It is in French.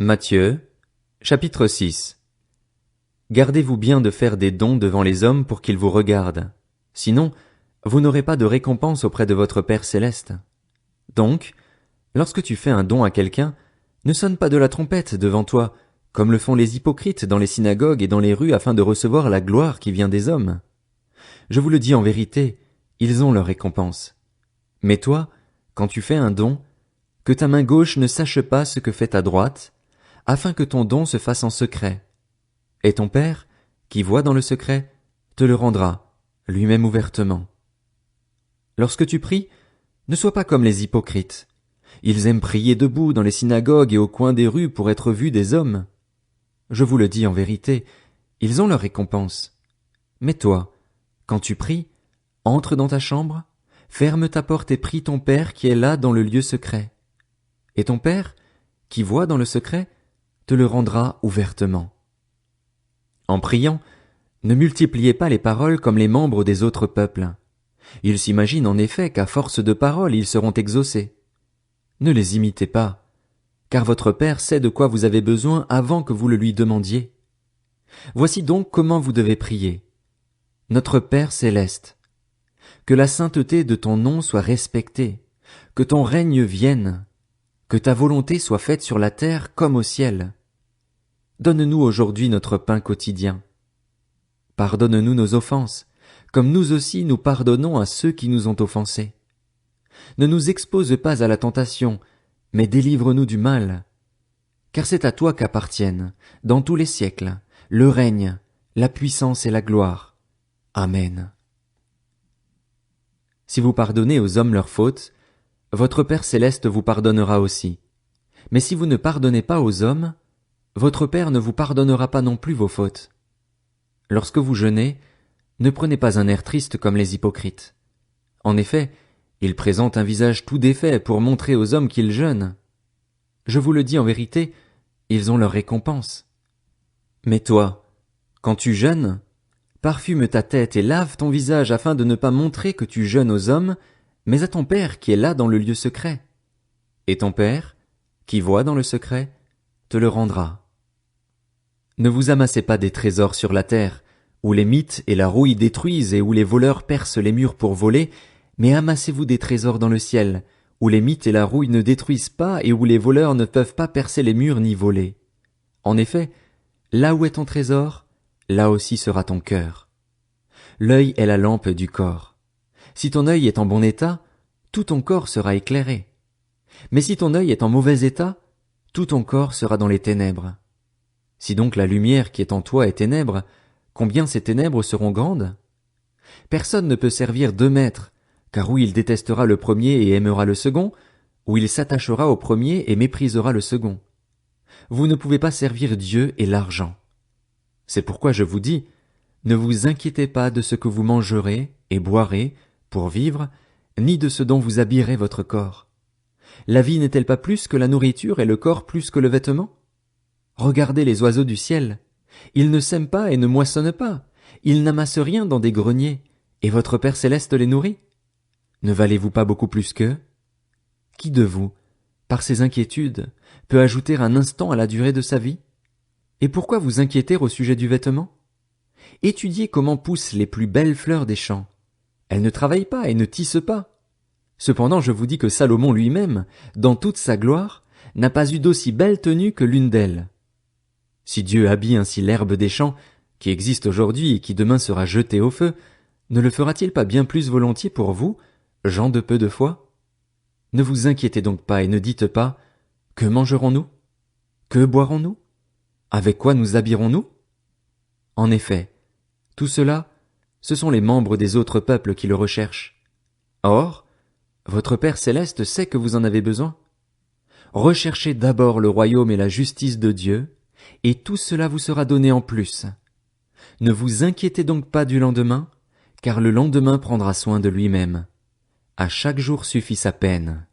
Matthieu, chapitre 6. Gardez-vous bien de faire des dons devant les hommes pour qu'ils vous regardent. Sinon, vous n'aurez pas de récompense auprès de votre Père céleste. Donc, lorsque tu fais un don à quelqu'un, ne sonne pas de la trompette devant toi, comme le font les hypocrites dans les synagogues et dans les rues afin de recevoir la gloire qui vient des hommes. Je vous le dis en vérité, ils ont leur récompense. Mais toi, quand tu fais un don, que ta main gauche ne sache pas ce que fait ta droite, afin que ton don se fasse en secret. Et ton Père, qui voit dans le secret, te le rendra, lui-même ouvertement. Lorsque tu pries, ne sois pas comme les hypocrites. Ils aiment prier debout dans les synagogues et au coin des rues pour être vus des hommes. Je vous le dis en vérité, ils ont leur récompense. Mais toi, quand tu pries, entre dans ta chambre, ferme ta porte et prie ton Père qui est là dans le lieu secret. Et ton Père, qui voit dans le secret, te le rendra ouvertement. En priant, ne multipliez pas les paroles comme les membres des autres peuples. Ils s'imaginent en effet qu'à force de paroles ils seront exaucés. Ne les imitez pas, car votre Père sait de quoi vous avez besoin avant que vous le lui demandiez. Voici donc comment vous devez prier. Notre Père céleste, que la sainteté de ton nom soit respectée, que ton règne vienne, que ta volonté soit faite sur la terre comme au ciel. Donne-nous aujourd'hui notre pain quotidien. Pardonne-nous nos offenses, comme nous aussi nous pardonnons à ceux qui nous ont offensés. Ne nous expose pas à la tentation, mais délivre-nous du mal. Car c'est à toi qu'appartiennent, dans tous les siècles, le règne, la puissance et la gloire. Amen. Si vous pardonnez aux hommes leurs fautes, votre Père céleste vous pardonnera aussi. Mais si vous ne pardonnez pas aux hommes, votre Père ne vous pardonnera pas non plus vos fautes. Lorsque vous jeûnez, ne prenez pas un air triste comme les hypocrites. En effet, ils présentent un visage tout défait pour montrer aux hommes qu'ils jeûnent. Je vous le dis en vérité, ils ont leur récompense. Mais toi, quand tu jeûnes, parfume ta tête et lave ton visage afin de ne pas montrer que tu jeûnes aux hommes, mais à ton Père qui est là dans le lieu secret. Et ton Père, qui voit dans le secret, te le rendra. Ne vous amassez pas des trésors sur la terre, où les mites et la rouille détruisent et où les voleurs percent les murs pour voler, mais amassez-vous des trésors dans le ciel, où les mites et la rouille ne détruisent pas et où les voleurs ne peuvent pas percer les murs ni voler. En effet, là où est ton trésor, là aussi sera ton cœur. L'œil est la lampe du corps. Si ton œil est en bon état, tout ton corps sera éclairé. Mais si ton œil est en mauvais état, tout ton corps sera dans les ténèbres. Si donc la lumière qui est en toi est ténèbre, combien ces ténèbres seront grandes? Personne ne peut servir deux maîtres, car ou il détestera le premier et aimera le second, ou il s'attachera au premier et méprisera le second. Vous ne pouvez pas servir Dieu et l'argent. C'est pourquoi je vous dis, ne vous inquiétez pas de ce que vous mangerez et boirez pour vivre, ni de ce dont vous habillerez votre corps. La vie n'est-elle pas plus que la nourriture et le corps plus que le vêtement? Regardez les oiseaux du ciel. Ils ne sèment pas et ne moissonnent pas. Ils n'amassent rien dans des greniers. Et votre Père céleste les nourrit. Ne valez-vous pas beaucoup plus qu'eux? Qui de vous, par ses inquiétudes, peut ajouter un instant à la durée de sa vie? Et pourquoi vous inquiéter au sujet du vêtement? Étudiez comment poussent les plus belles fleurs des champs. Elles ne travaillent pas et ne tissent pas. Cependant, je vous dis que Salomon lui-même, dans toute sa gloire, n'a pas eu d'aussi belle tenue que l'une d'elles. Si Dieu habille ainsi l'herbe des champs, qui existe aujourd'hui et qui demain sera jetée au feu, ne le fera-t-il pas bien plus volontiers pour vous, gens de peu de foi? Ne vous inquiétez donc pas et ne dites pas « Que mangerons-nous? Que boirons-nous? Avec quoi nous habillerons-nous » En effet, tout cela, ce sont les membres des autres peuples qui le recherchent. Or, votre Père céleste sait que vous en avez besoin. Recherchez d'abord le royaume et la justice de Dieu, et tout cela vous sera donné en plus. Ne vous inquiétez donc pas du lendemain, car le lendemain prendra soin de lui-même. À chaque jour suffit sa peine.